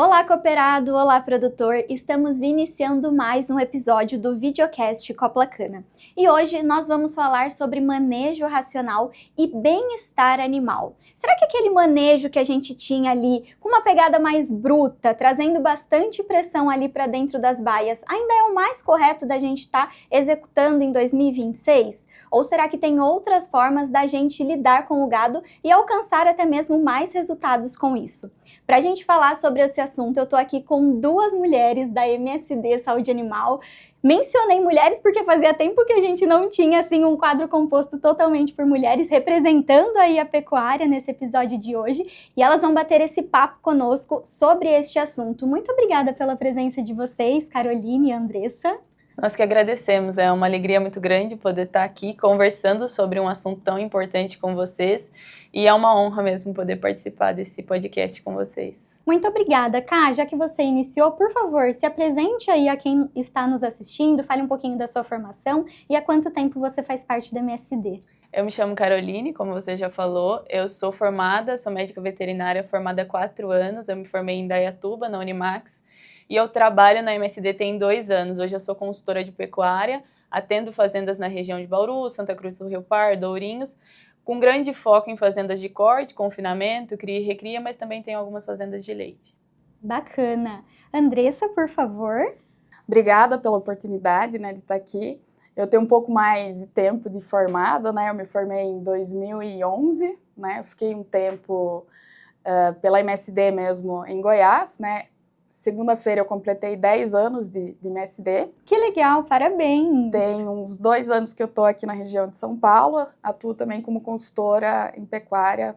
Olá, cooperado! Olá, produtor! Estamos iniciando mais um episódio do videocast Coplacana. E hoje nós vamos falar sobre manejo racional e bem-estar animal. Será que aquele manejo que a gente tinha ali, com uma pegada mais bruta, trazendo bastante pressão ali para dentro das baias, ainda é o mais correto da gente estar executando em 2026? Ou será que tem outras formas da gente lidar com o gado e alcançar até mesmo mais resultados com isso? Para a gente falar sobre esse assunto, eu estou aqui com duas mulheres da MSD Saúde Animal. Mencionei mulheres porque fazia tempo que a gente não tinha assim um quadro composto totalmente por mulheres representando aí a pecuária nesse episódio de hoje, e elas vão bater esse papo conosco sobre este assunto. Muito obrigada pela presença de vocês, Caroline e Andressa. Nós que agradecemos, é uma alegria muito grande poder estar aqui conversando sobre um assunto tão importante com vocês, e é uma honra mesmo poder participar desse podcast com vocês. Muito obrigada, Ká. Já que você iniciou, por favor, se apresente aí a quem está nos assistindo, fale um pouquinho da sua formação e há quanto tempo você faz parte da MSD. Eu me chamo Caroline, como você já falou, eu sou médica veterinária formada há 4 anos, eu me formei em Indaiatuba, na Unimax, e eu trabalho na MSD tem 2 anos. Hoje eu sou consultora de pecuária, atendo fazendas na região de Bauru, Santa Cruz do Rio Pardo, Ourinhos, com grande foco em fazendas de corte, confinamento, cria e recria, mas também tem algumas fazendas de leite. Bacana. Andressa, por favor. Obrigada pela oportunidade, de estar aqui. Eu tenho um pouco mais de tempo de formada, eu me formei em 2011, eu fiquei um tempo pela MSD mesmo em Goiás, Segunda-feira eu completei 10 anos de MSD. Que legal, parabéns! Tem uns 2 anos que eu estou aqui na região de São Paulo, atuo também como consultora em pecuária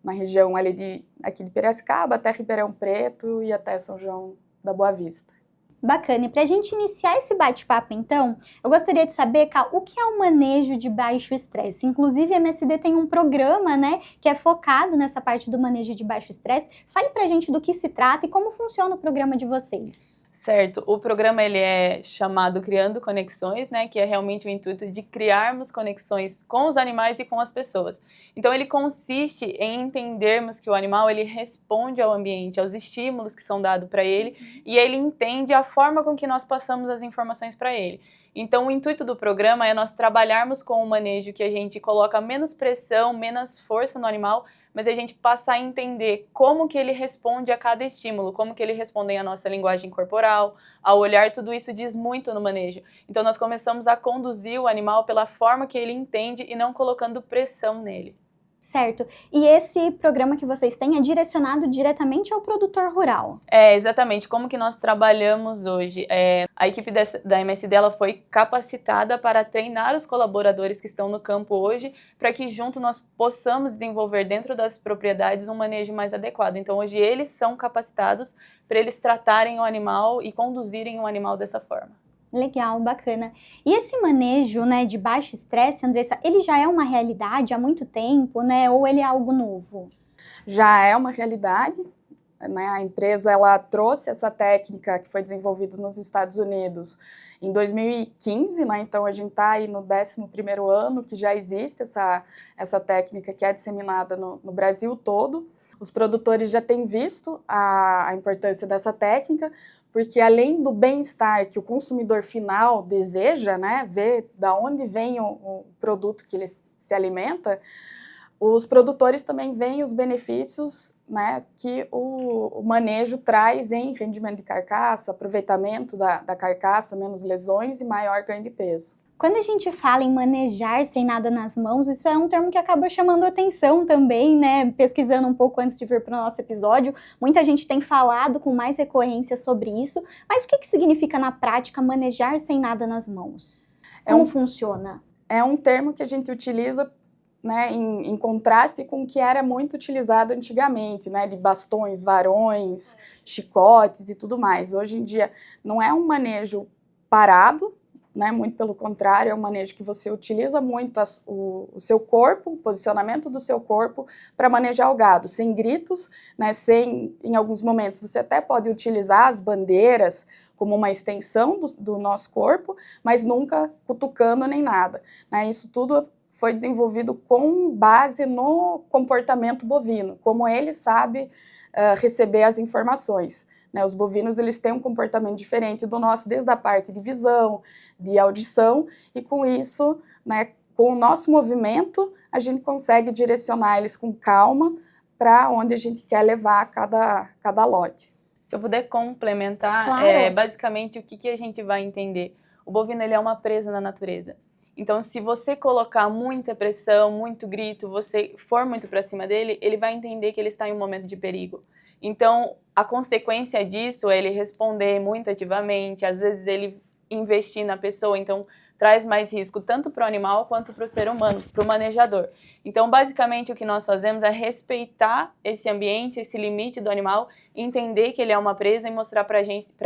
na região ali aqui de Piracicaba, até Ribeirão Preto e até São João da Boa Vista. Bacana, e para a gente iniciar esse bate-papo então, eu gostaria de saber, Ká, o que é o manejo de baixo estresse? Inclusive a MSD tem um programa, que é focado nessa parte do manejo de baixo estresse. Fale para a gente do que se trata e como funciona o programa de vocês. Certo, o programa ele é chamado Criando Conexões, que é realmente o intuito de criarmos conexões com os animais e com as pessoas. Então ele consiste em entendermos que o animal ele responde ao ambiente, aos estímulos que são dados para ele, e ele entende a forma com que nós passamos as informações para ele. Então o intuito do programa é nós trabalharmos com um manejo que a gente coloca menos pressão, menos força no animal, mas a gente passa a entender como que ele responde a cada estímulo, como que ele responde à nossa linguagem corporal, ao olhar, tudo isso diz muito no manejo. Então nós começamos a conduzir o animal pela forma que ele entende e não colocando pressão nele. Certo. E esse programa que vocês têm é direcionado diretamente ao produtor rural? É, exatamente. Como que nós trabalhamos hoje? A equipe da MSD ela foi capacitada para treinar os colaboradores que estão no campo hoje, para que junto nós possamos desenvolver dentro das propriedades um manejo mais adequado. Então hoje eles são capacitados para eles tratarem o animal e conduzirem o animal dessa forma. Legal, bacana. E esse manejo, de baixo estresse, Andressa, ele já é uma realidade há muito tempo, ou ele é algo novo? Já é uma realidade, A empresa ela trouxe essa técnica que foi desenvolvida nos Estados Unidos em 2015, Então a gente está aí no 11º ano que já existe essa técnica que é disseminada no Brasil todo. Os produtores já têm visto a importância dessa técnica, porque além do bem-estar que o consumidor final deseja, ver da onde vem o produto que ele se alimenta, os produtores também veem os benefícios que o manejo traz em rendimento de carcaça, aproveitamento da carcaça, menos lesões e maior ganho de peso. Quando a gente fala em manejar sem nada nas mãos, isso é um termo que acaba chamando atenção também, Pesquisando um pouco antes de vir para o nosso episódio, muita gente tem falado com mais recorrência sobre isso, mas o que significa na prática manejar sem nada nas mãos? Como funciona? É um termo que a gente utiliza em contraste com o que era muito utilizado antigamente, de bastões, varões, chicotes e tudo mais. Hoje em dia não é um manejo parado, muito pelo contrário, é um manejo que você utiliza muito o seu corpo, o posicionamento do seu corpo para manejar o gado, sem gritos, em alguns momentos você até pode utilizar as bandeiras como uma extensão do nosso corpo, mas nunca cutucando nem nada. Isso tudo foi desenvolvido com base no comportamento bovino, como ele sabe receber as informações. Né, os bovinos eles têm um comportamento diferente do nosso, desde a parte de visão, de audição, e com isso, né, com o nosso movimento, a gente consegue direcionar eles com calma para onde a gente quer levar cada lote. Se eu puder complementar, Claro. basicamente o que a gente vai entender? O bovino ele é uma presa na natureza. Então, se você colocar muita pressão, muito grito, você for muito para cima dele, ele vai entender que ele está em um momento de perigo. Então, a consequência disso é ele responder muito ativamente, às vezes ele investir na pessoa, então traz mais risco tanto para o animal quanto para o ser humano, para o manejador. Então, basicamente, o que nós fazemos é respeitar esse ambiente, esse limite do animal, entender que ele é uma presa e mostrar para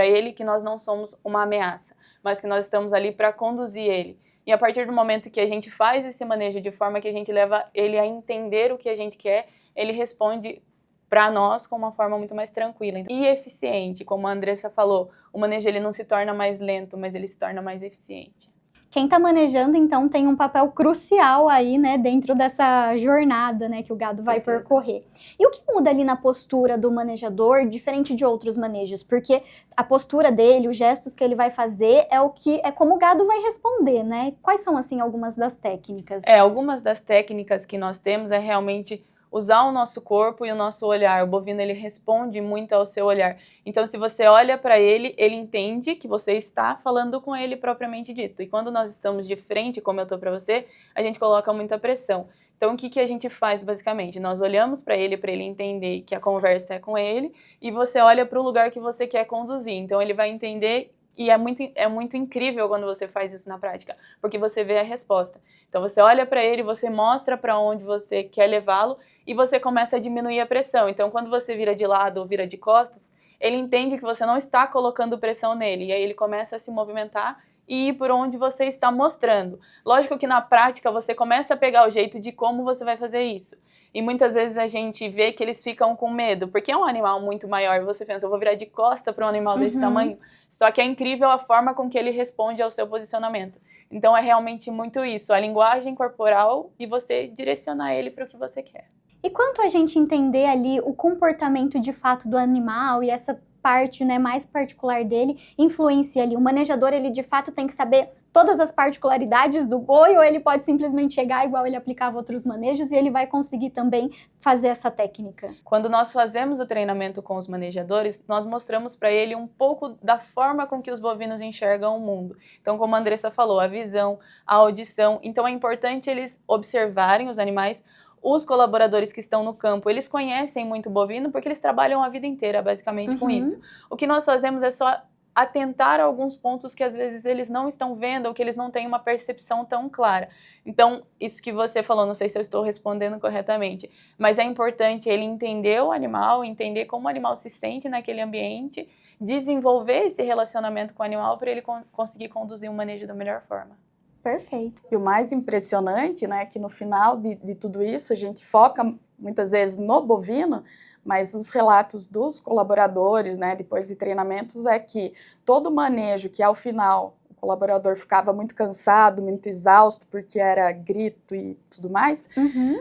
ele que nós não somos uma ameaça, mas que nós estamos ali para conduzir ele. E a partir do momento que a gente faz esse manejo de forma que a gente leva ele a entender o que a gente quer, ele responde para nós com uma forma muito mais tranquila e eficiente. Como a Andressa falou, o manejo ele não se torna mais lento, mas ele se torna mais eficiente. Quem está manejando, então, tem um papel crucial aí, né, dentro dessa jornada, né, que o gado vai percorrer. E o que muda ali na postura do manejador, diferente de outros manejos? Porque a postura dele, os gestos que ele vai fazer, é como o gado vai responder, né? Quais são, assim, algumas das técnicas? Algumas das técnicas que nós temos é realmente usar o nosso corpo e o nosso olhar. O bovino, ele responde muito ao seu olhar. Então, se você olha para ele, ele entende que você está falando com ele propriamente dito. E quando nós estamos de frente, como eu estou para você, a gente coloca muita pressão. Então, o que a gente faz, basicamente? Nós olhamos para ele entender que a conversa é com ele, e você olha para o lugar que você quer conduzir. Então, ele vai entender. E é muito incrível quando você faz isso na prática, porque você vê a resposta. Então, você olha para ele, você mostra para onde você quer levá-lo e você começa a diminuir a pressão. Então, quando você vira de lado ou vira de costas, ele entende que você não está colocando pressão nele. E aí ele começa a se movimentar e ir por onde você está mostrando. Lógico que na prática você começa a pegar o jeito de como você vai fazer isso. E muitas vezes a gente vê que eles ficam com medo, porque é um animal muito maior, você pensa, eu vou virar de costa para um animal desse tamanho, só que é incrível a forma com que ele responde ao seu posicionamento. Então é realmente muito isso, a linguagem corporal e você direcionar ele para o que você quer. E quanto a gente entender ali o comportamento de fato do animal e essa parte, né, mais particular dele, influencia ali? O manejador, ele de fato tem que saber todas as particularidades do boi, ou ele pode simplesmente chegar igual ele aplicava outros manejos e ele vai conseguir também fazer essa técnica? Quando nós fazemos o treinamento com os manejadores, nós mostramos para ele um pouco da forma com que os bovinos enxergam o mundo. Então, como a Andressa falou, a visão, a audição. Então, é importante eles observarem os animais. Os colaboradores que estão no campo, eles conhecem muito o bovino porque eles trabalham a vida inteira, basicamente, com isso. O que nós fazemos é só atentar a alguns pontos que às vezes eles não estão vendo ou que eles não têm uma percepção tão clara. Então, isso que você falou, não sei se eu estou respondendo corretamente, mas é importante ele entender o animal, entender como o animal se sente naquele ambiente, desenvolver esse relacionamento com o animal para ele conseguir conduzir o manejo da melhor forma. Perfeito. E o mais impressionante, né, que no final de tudo isso, a gente foca muitas vezes no bovino, mas os relatos dos colaboradores, né, depois de treinamentos, é que todo manejo que ao final o colaborador ficava muito cansado, muito exausto, porque era grito e tudo mais,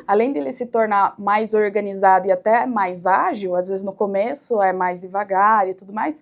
além dele se tornar mais organizado e até mais ágil, às vezes no começo é mais devagar e tudo mais,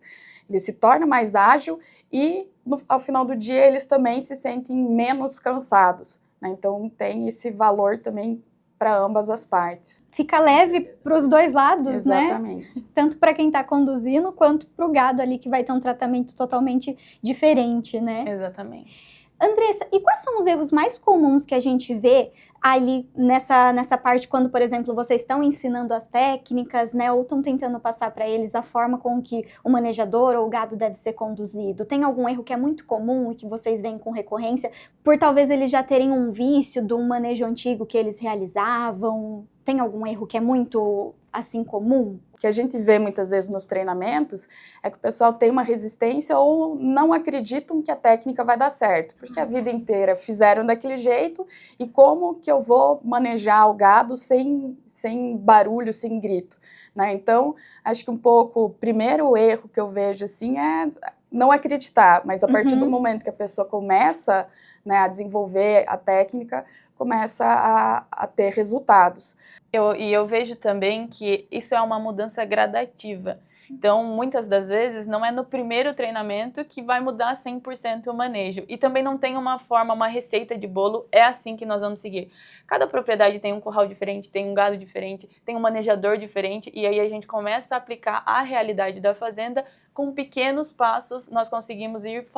ele se torna mais ágil e ao final do dia eles também se sentem menos cansados, né? Então tem esse valor também para ambas as partes. Fica leve para os dois lados, Exatamente. Né? Tanto para quem está conduzindo, quanto para o gado ali, que vai ter um tratamento totalmente diferente, né? Exatamente. Andressa, e quais são os erros mais comuns que a gente vê ali nessa parte, quando, por exemplo, vocês estão ensinando as técnicas, né, ou estão tentando passar para eles a forma com que o manejador ou o gado deve ser conduzido? Tem algum erro que é muito comum e que vocês veem com recorrência, por talvez eles já terem um vício de um manejo antigo que eles realizavam? Tem algum erro que é muito, assim, comum? O que a gente vê muitas vezes nos treinamentos é que o pessoal tem uma resistência ou não acreditam que a técnica vai dar certo, porque a vida inteira fizeram daquele jeito e como que eu vou manejar o gado sem barulho, sem grito, né? Então, acho que o primeiro erro que eu vejo assim é não acreditar, mas a partir do momento que a pessoa começa, né, a desenvolver a técnica, começa a ter resultados. Eu vejo também que isso é uma mudança gradativa. Então, muitas das vezes, não é no primeiro treinamento que vai mudar 100% o manejo. E também não tem uma forma, uma receita de bolo, é assim que nós vamos seguir. Cada propriedade tem um curral diferente, tem um gado diferente, tem um manejador diferente, e aí a gente começa a aplicar a realidade da fazenda. Com pequenos passos, nós conseguimos ir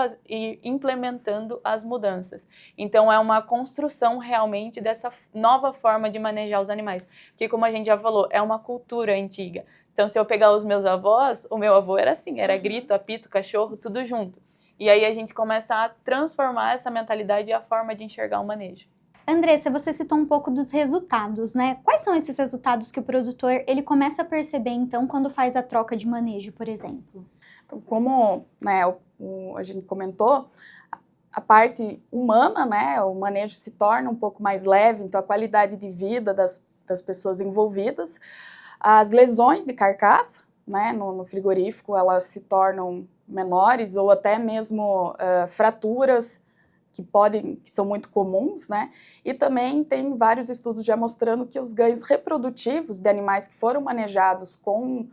implementando as mudanças. Então, é uma construção realmente dessa nova forma de manejar os animais. Porque, como a gente já falou, é uma cultura antiga. Então, se eu pegar os meus avós, o meu avô era assim, era grito, apito, cachorro, tudo junto. E aí a gente começa a transformar essa mentalidade e a forma de enxergar o manejo. Andressa, você citou um pouco dos resultados, né? Quais são esses resultados que o produtor ele começa a perceber, então, quando faz a troca de manejo, por exemplo? Então, como né, a gente comentou, a parte humana, né, o manejo se torna um pouco mais leve, então a qualidade de vida das pessoas envolvidas, as lesões de carcaça, né, no frigorífico, elas se tornam menores ou até mesmo fraturas que são muito comuns, né? E também tem vários estudos já mostrando que os ganhos reprodutivos de animais que foram manejados com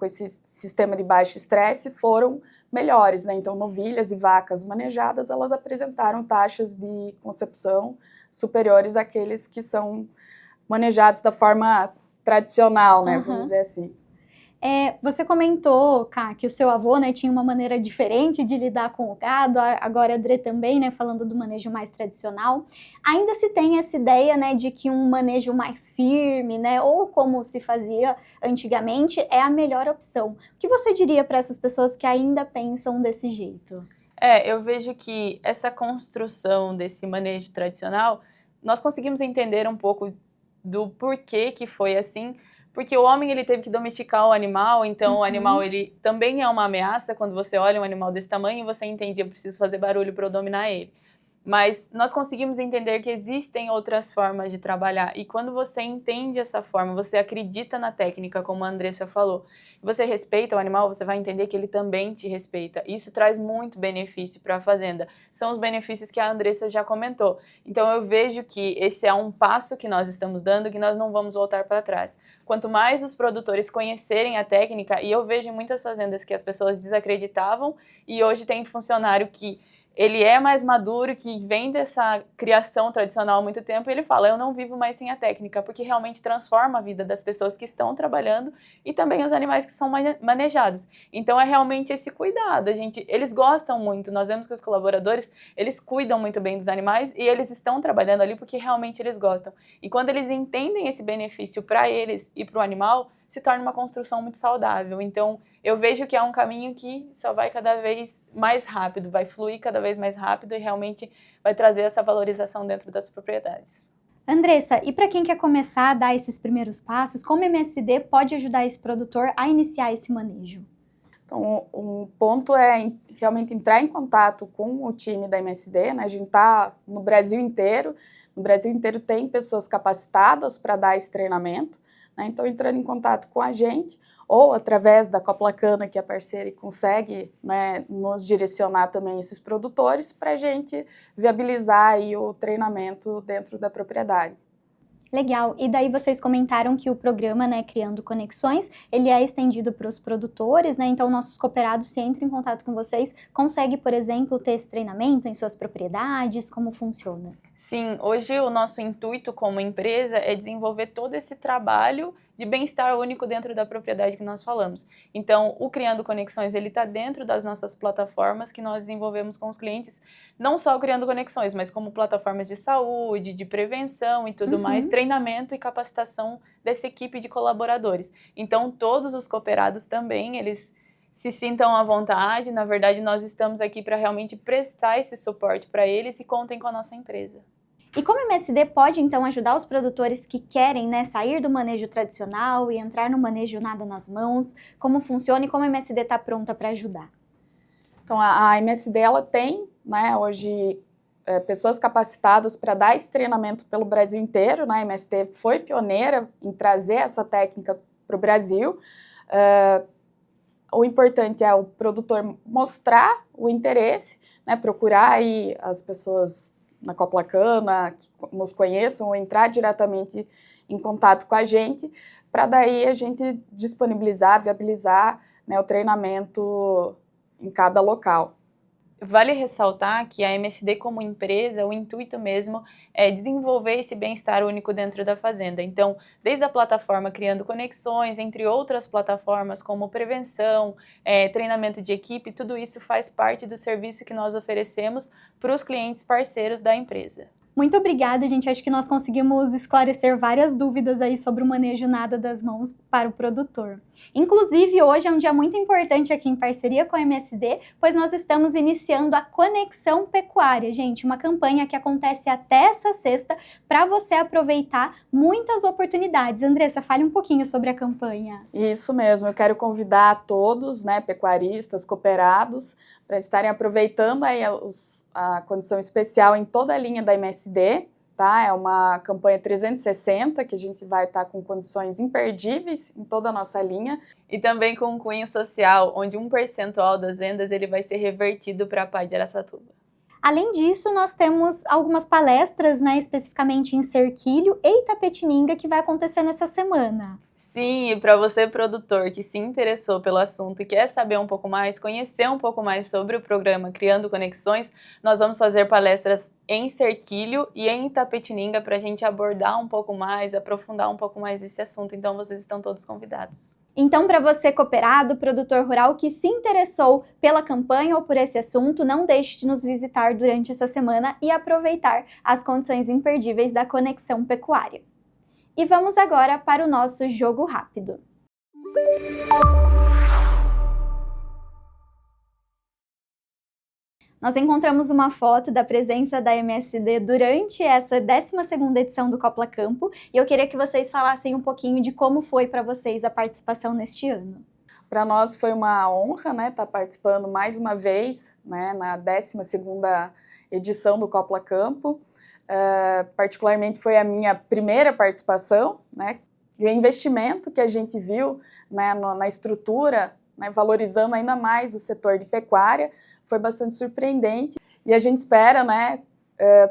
esse sistema de baixo estresse foram melhores, né? Então, novilhas e vacas manejadas, elas apresentaram taxas de concepção superiores àqueles que são manejados da forma tradicional, né? Vamos dizer assim. Você comentou, Ká, que o seu avô, né, tinha uma maneira diferente de lidar com o gado, agora a André também, né, falando do manejo mais tradicional. Ainda se tem essa ideia, né, de que um manejo mais firme, né, ou como se fazia antigamente, é a melhor opção. O que você diria para essas pessoas que ainda pensam desse jeito? Eu vejo que essa construção desse manejo tradicional, nós conseguimos entender um pouco do porquê que foi assim. Porque o homem ele teve que domesticar o animal, então o animal ele também é uma ameaça. Quando você olha um animal desse tamanho, você entende, eu preciso fazer barulho para eu dominar ele. Mas nós conseguimos entender que existem outras formas de trabalhar. E quando você entende essa forma, você acredita na técnica, como a Andressa falou, você respeita o animal, você vai entender que ele também te respeita. Isso traz muito benefício para a fazenda. São os benefícios que a Andressa já comentou. Então eu vejo que esse é um passo que nós estamos dando, que nós não vamos voltar para trás. Quanto mais os produtores conhecerem a técnica, e eu vejo em muitas fazendas que as pessoas desacreditavam, e hoje tem funcionário que ele é mais maduro, que vem dessa criação tradicional há muito tempo, e ele fala, eu não vivo mais sem a técnica, porque realmente transforma a vida das pessoas que estão trabalhando e também os animais que são manejados. Então é realmente esse cuidado, eles gostam muito, nós vemos que os colaboradores, eles cuidam muito bem dos animais e eles estão trabalhando ali porque realmente eles gostam. E quando eles entendem esse benefício para eles e para o animal, se torna uma construção muito saudável. Então, eu vejo que é um caminho que só vai cada vez mais rápido, vai fluir cada vez mais rápido e realmente vai trazer essa valorização dentro das propriedades. Andressa, e para quem quer começar a dar esses primeiros passos, como o MSD pode ajudar esse produtor a iniciar esse manejo? Então, um ponto é realmente entrar em contato com o time da MSD, né? A gente está no Brasil inteiro tem pessoas capacitadas para dar esse treinamento, né? Então, entrando em contato com a gente, ou através da Coplacana, que é parceira e consegue, né, nos direcionar também esses produtores para a gente viabilizar aí o treinamento dentro da propriedade. Legal. E daí vocês comentaram que o programa, né, Criando Conexões, ele é estendido para os produtores, né? Então, nossos cooperados, se entram em contato com vocês, consegue, por exemplo, ter esse treinamento em suas propriedades? Como funciona? Sim, hoje o nosso intuito como empresa é desenvolver todo esse trabalho de bem-estar único dentro da propriedade que nós falamos. Então, o Criando Conexões, ele está dentro das nossas plataformas que nós desenvolvemos com os clientes, não só o Criando Conexões, mas como plataformas de saúde, de prevenção e tudo mais, treinamento e capacitação dessa equipe de colaboradores. Então, todos os cooperados também, eles se sintam à vontade. Na verdade, nós estamos aqui para realmente prestar esse suporte para eles e contem com a nossa empresa. E como o MSD pode, então, ajudar os produtores que querem, né, sair do manejo tradicional e entrar no manejo nada nas mãos? Como funciona e como a MSD está pronta para ajudar? Então, a MSD ela tem, né, hoje pessoas capacitadas para dar esse treinamento pelo Brasil inteiro, né? A MSD foi pioneira em trazer essa técnica para o Brasil. O importante é o produtor mostrar o interesse, né, procurar aí as pessoas na Coplacana, que nos conheçam ou entrar diretamente em contato com a gente, para daí a gente disponibilizar, viabilizar, né, o treinamento em cada local. Vale ressaltar que a MSD como empresa, o intuito mesmo é desenvolver esse bem-estar único dentro da fazenda. Então, desde a plataforma Criando Conexões, entre outras plataformas como prevenção, treinamento de equipe, tudo isso faz parte do serviço que nós oferecemos para os clientes parceiros da empresa. Muito obrigada, gente. Acho que nós conseguimos esclarecer várias dúvidas aí sobre o manejo nada das mãos para o produtor. Inclusive, hoje é um dia muito importante aqui em parceria com a MSD, pois nós estamos iniciando a Conexão Pecuária, gente, uma campanha que acontece até essa sexta para você aproveitar muitas oportunidades. Andressa, fale um pouquinho sobre a campanha. Isso mesmo, eu quero convidar todos, né, pecuaristas, cooperados, para estarem aproveitando aí a condição especial em toda a linha da MSD, tá? É uma campanha 360 que a gente vai estar com condições imperdíveis em toda a nossa linha. E também com um cunho social, onde 1% das vendas ele vai ser revertido para a PAI de Araçatuba. Além disso, nós temos algumas palestras, né, especificamente em Cerquilho e Itapetininga, que vai acontecer nessa semana. Sim, e para você, produtor, que se interessou pelo assunto e quer saber um pouco mais, conhecer um pouco mais sobre o programa Criando Conexões, nós vamos fazer palestras em Cerquilho e em Itapetininga para a gente abordar um pouco mais, aprofundar um pouco mais esse assunto. Então, vocês estão todos convidados. Então, para você cooperado, produtor rural que se interessou pela campanha ou por esse assunto, não deixe de nos visitar durante essa semana e aproveitar as condições imperdíveis da Conexão Pecuária. E vamos agora para o nosso jogo rápido. Nós encontramos uma foto da presença da MSD durante essa 12ª edição do Copla Campo e eu queria que vocês falassem um pouquinho de como foi para vocês a participação neste ano. Para nós foi uma honra, né, estar participando mais uma vez, né, na 12ª edição do Copla Campo. Particularmente foi a minha primeira participação, né, e o investimento que a gente viu, né, na estrutura, né, valorizando ainda mais o setor de pecuária, foi bastante surpreendente e a gente espera, né,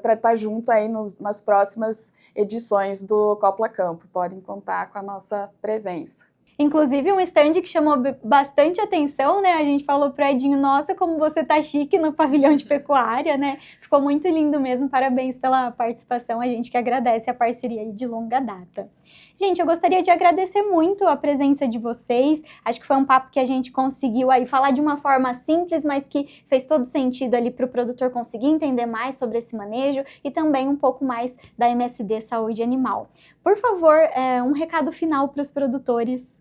para estar junto aí nas próximas edições do Copla Campo. Podem contar com a nossa presença. Inclusive um stand que chamou bastante atenção, né? A gente falou pro Edinho, nossa, como você tá chique no pavilhão de pecuária, né? Ficou muito lindo mesmo, parabéns pela participação, a gente que agradece a parceria aí de longa data. Gente, eu gostaria de agradecer muito a presença de vocês, acho que foi um papo que a gente conseguiu aí falar de uma forma simples, mas que fez todo sentido ali para o produtor conseguir entender mais sobre esse manejo e também um pouco mais da MSD Saúde Animal. Por favor, um recado final para os produtores.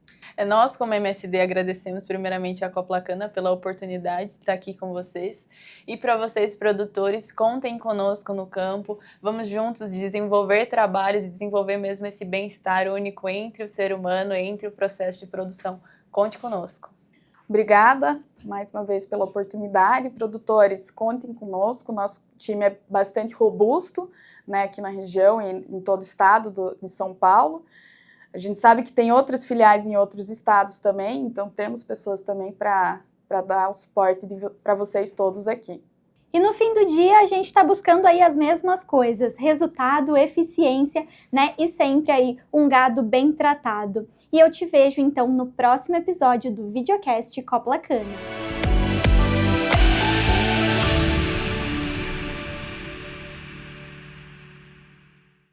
Nós, como MSD, agradecemos primeiramente a Coplacana pela oportunidade de estar aqui com vocês. E para vocês, produtores, contem conosco no campo. Vamos juntos desenvolver trabalhos e desenvolver mesmo esse bem-estar único entre o ser humano, entre o processo de produção. Conte conosco. Obrigada mais uma vez pela oportunidade. Produtores, contem conosco. Nosso time é bastante robusto, né, aqui na região e em todo o estado de São Paulo. A gente sabe que tem outras filiais em outros estados também, então temos pessoas também para dar o suporte para vocês todos aqui. E no fim do dia a gente está buscando aí as mesmas coisas, resultado, eficiência, né? E sempre aí um gado bem tratado. E eu te vejo então no próximo episódio do Videocast Coplacana.